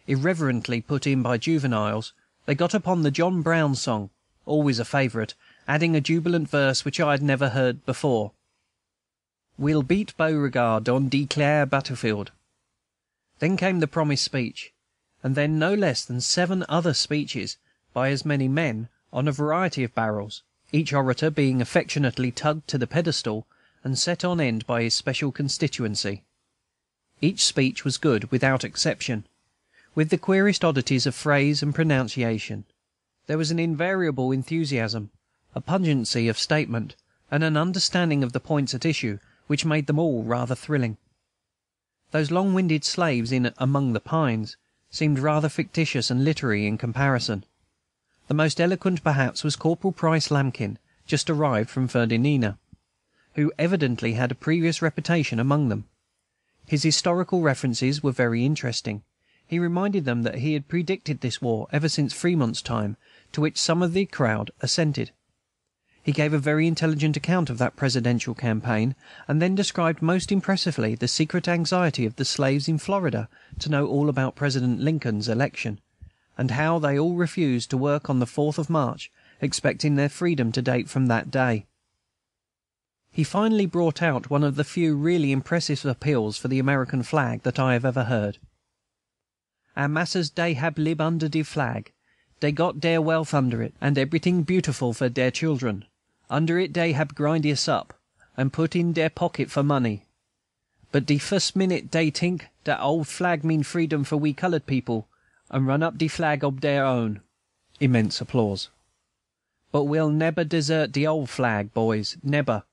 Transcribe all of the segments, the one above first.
irreverently put in by juveniles, they got upon the John Brown song, always a favorite, adding a jubilant verse which I had never heard before. "We'll beat Beauregard on de Clare battlefield." Then came the promised speech, and then no less than 7 other speeches by as many men on a variety of barrels, each orator being affectionately tugged to the pedestal and set on end by his special constituency. Each speech was good, without exception, with the queerest oddities of phrase and pronunciation. There was an invariable enthusiasm, a pungency of statement, and an understanding of the points at issue, which made them all rather thrilling. Those long-winded slaves in "Among the Pines" seemed rather fictitious and literary in comparison. The most eloquent, perhaps, was Corporal Price Lambkin, just arrived from Fernandina, who evidently had a previous reputation among them. His historical references were very interesting. He reminded them that he had predicted this war ever since Fremont's time, to which some of the crowd assented. He gave a very intelligent account of that presidential campaign, and then described most impressively the secret anxiety of the slaves in Florida to know all about President Lincoln's election, and how they all refused to work on the 4th of March, expecting their freedom to date from that day. He finally brought out one of the few really impressive appeals for the American flag that I have ever heard. "Our massas dey hab lib under de flag. Dey got dere wealth under it, and eberyting beautiful for dere children. Under it dey hab grind us up, and put in dere pocket for money. But de fust minute dey tink dat old flag mean freedom for we colored people, and run up de flag ob dere own." Immense applause. "But we'll neber desert de old flag, boys, neber.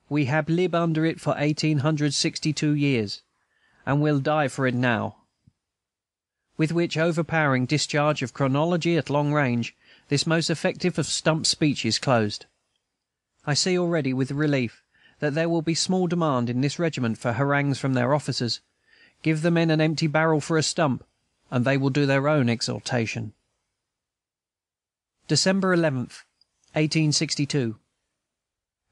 We hab lib under it for 1862 years, and we'll die for it now." With which overpowering discharge of chronology at long range, this most effective of stump speeches closed. I see already, with relief, that there will be small demand in this regiment for harangues from their officers. Give the men an empty barrel for a stump, and they will do their own exhortation. December 11th, 1862.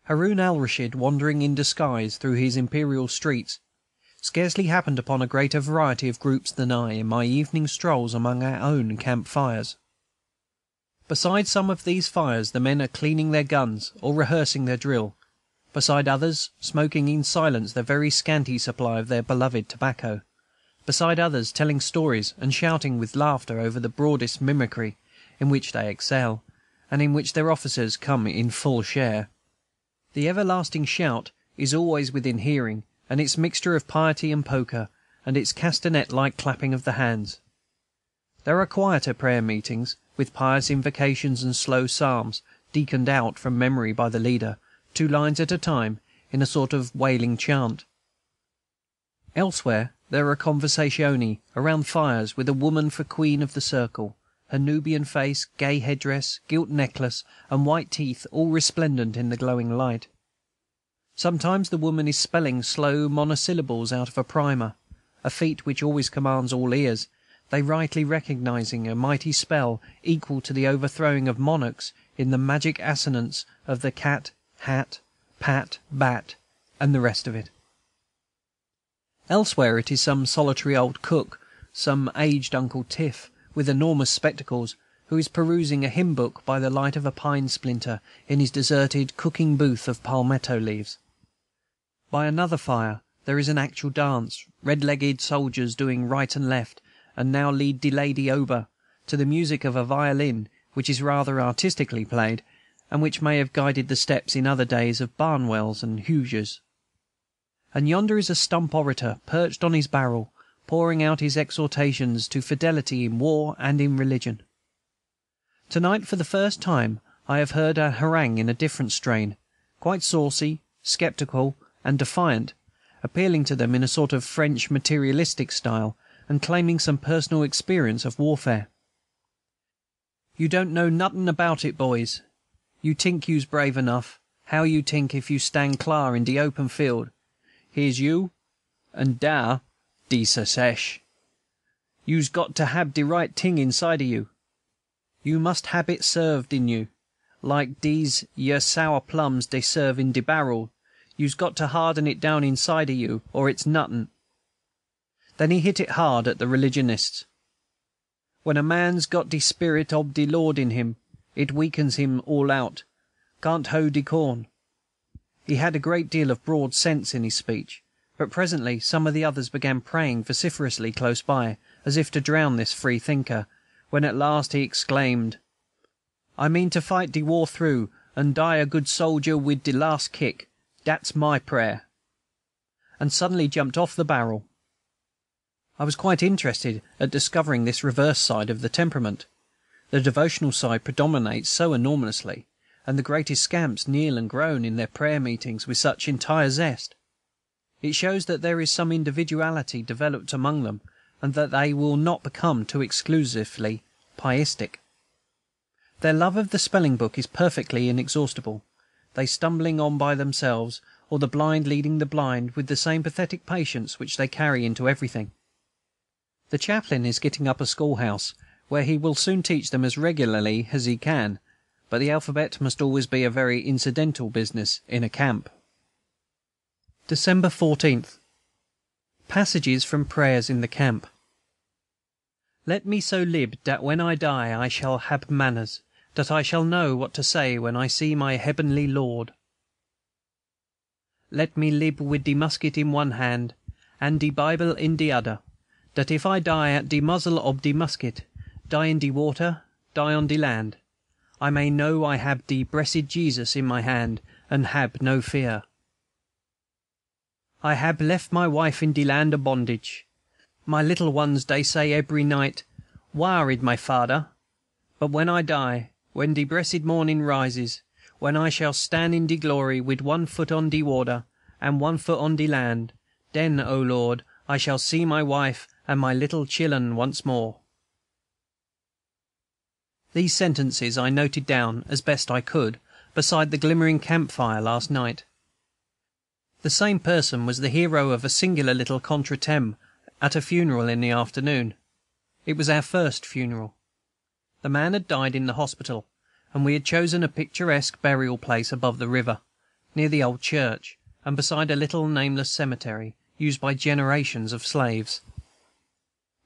Haroun al-Raschid, wandering in disguise through his imperial streets, scarcely happened upon a greater variety of groups than I in my evening strolls among our own camp fires. Beside some of these fires the men are cleaning their guns or rehearsing their drill, beside others smoking in silence the very scanty supply of their beloved tobacco, beside others telling stories and shouting with laughter over the broadest mimicry, in which they excel, and in which their officers come in full share. The everlasting shout is always within hearing, and its mixture of piety and polka, and its castanet-like clapping of the hands. There are quieter prayer-meetings, with pious invocations and slow psalms, deaconed out from memory by the leader, 2 lines at a time, in a sort of wailing chant. Elsewhere there are conversazioni around fires, with a woman for queen of the circle, her Nubian face, gay headdress, gilt necklace, and white teeth all resplendent in the glowing light. Sometimes the woman is spelling slow monosyllables out of a primer, a feat which always commands all ears, they rightly recognizing a mighty spell equal to the overthrowing of monarchs in the magic assonance of the cat, hat, pat, bat, and the rest of it. Elsewhere it is some solitary old cook, some aged Uncle Tiff, with enormous spectacles, who is perusing a hymn-book by the light of a pine splinter in his deserted cooking booth of palmetto leaves. By another fire there is an actual dance, red-legged soldiers doing right and left, and now lead de lady over, to the music of a violin, which is rather artistically played, and which may have guided the steps in other days of Barnwells and Hughers. And yonder is a stump orator, perched on his barrel, pouring out his exhortations to fidelity in war and in religion. Tonight, for the first time, I have heard a harangue in a different strain, quite saucy, sceptical, and defiant, appealing to them in a sort of French materialistic style, and claiming some personal experience of warfare. "You don't know notin' about it, boys. You tink you's brave enough. How you tink if you stand clar in de open field? Here's you, and dar de Secesh. You's got to hab de right ting inside of you. You must hab it served in you, like dese yer sour plums dey serve in de barrel. You's got to harden it down inside of you, or it's notin'." Then he hit it hard at the religionists. When a man's got de spirit ob de Lord in him, it weakens him all out. Can't hoe de corn." He had a great deal of broad sense in his speech, but presently some of the others began praying vociferously close by, as if to drown this free thinker, when at last he exclaimed, "I mean to fight de war through, and die a good soldier wid de last kick. Dat's my prayer," and suddenly jumped off the barrel. I was quite interested at discovering this reverse side of the temperament. The devotional side predominates so enormously, and the greatest scamps kneel and groan in their prayer meetings with such entire zest. It shows that there is some individuality developed among them, and that they will not become too exclusively pietistic. Their love of the spelling book is perfectly inexhaustible, they stumbling on by themselves, or the blind leading the blind, with the same pathetic patience which they carry into everything. The chaplain is getting up a schoolhouse, where he will soon teach them as regularly as he can, but the alphabet must always be a very incidental business in a camp. December 14th. Passages from prayers in the camp. "Let me so lib dat when I die I shall hab manners, dat I shall know what to say when I see my heavenly Lord. Let me lib wid de musket in one hand, and de Bible in de other, dat if I die at de muzzle ob de musket, die in de water, die on de land, I may know I hab de bressed Jesus in my hand, and hab no fear. I hab left my wife in de land of bondage. My little ones dey say ebry night, 'Whar is my fader?' But when I die, when de bressed morning rises, when I shall stand in de glory wid one foot on de water and one foot on de land, den, O Lord, I shall see my wife and my little chillen once more." These sentences I noted down, as best I could, beside the glimmering camp fire last night. The same person was the hero of a singular little contretemps at a funeral in the afternoon. It was our first funeral. The man had died in the hospital, and we had chosen a picturesque burial place above the river, near the old church, and beside a little nameless cemetery, used by generations of slaves.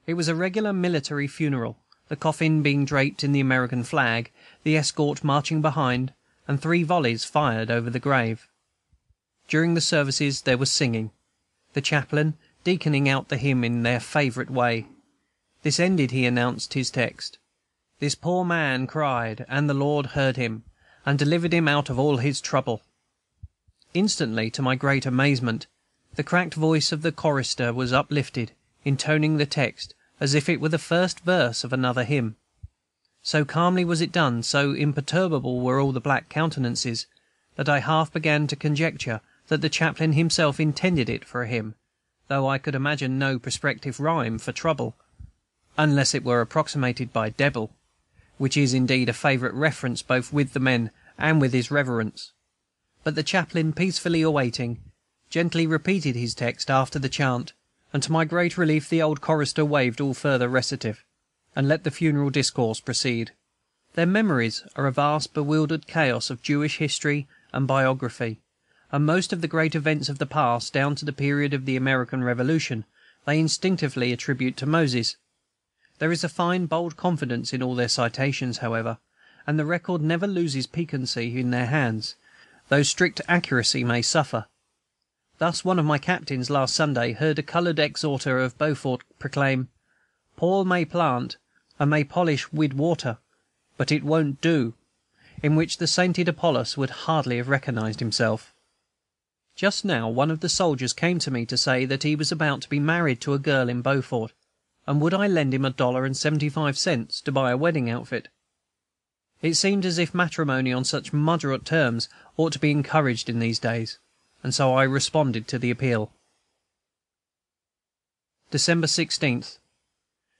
It was a regular military funeral, the coffin being draped in the American flag, the escort marching behind, and 3 volleys fired over the grave. During the services there was singing, the chaplain deaconing out the hymn in their favorite way. This ended, he announced his text: "This poor man cried, and the Lord heard him, and delivered him out of all his trouble." Instantly, to my great amazement, the cracked voice of the chorister was uplifted, intoning the text as if it were the first verse of another hymn. So calmly was it done, so imperturbable were all the black countenances, that I half began to conjecture that the chaplain himself intended it for a hymn, though I could imagine no prospective rhyme for trouble, unless it were approximated by devil, which is indeed a favorite reference both with the men and with his reverence. But the chaplain, peacefully awaiting, gently repeated his text after the chant, and to my great relief the old chorister waived all further recitative, and let the funeral discourse proceed. Their memories are a vast bewildered chaos of Jewish history and biography, and most of the great events of the past, down to the period of the American Revolution, they instinctively attribute to Moses. There is a fine bold confidence in all their citations, however, and the record never loses piquancy in their hands, though strict accuracy may suffer. Thus one of my captains last Sunday heard a colored exhorter of Beaufort proclaim, "Paul may plant, and may polish wid water, but it won't do," in which the sainted Apollos would hardly have recognized himself. Just now one of the soldiers came to me to say that he was about to be married to a girl in Beaufort, and would I lend him $1.75 to buy a wedding outfit? It seemed as if matrimony on such moderate terms ought to be encouraged in these days, and so I responded to the appeal. December 16th.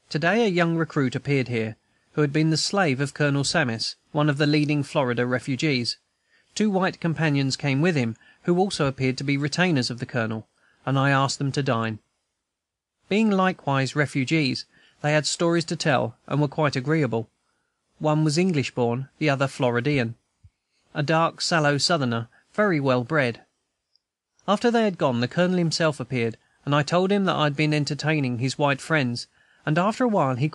Today a young recruit appeared here, who had been the slave of Colonel Sammis, one of the leading Florida refugees. 2 white companions came with him, who also appeared to be retainers of the Colonel, and I asked them to dine. Being likewise refugees, they had stories to tell, and were quite agreeable. One was English-born, the other Floridian, a dark, sallow Southerner, very well bred. After they had gone, the Colonel himself appeared, and I told him that I had been entertaining his white friends, and after a while he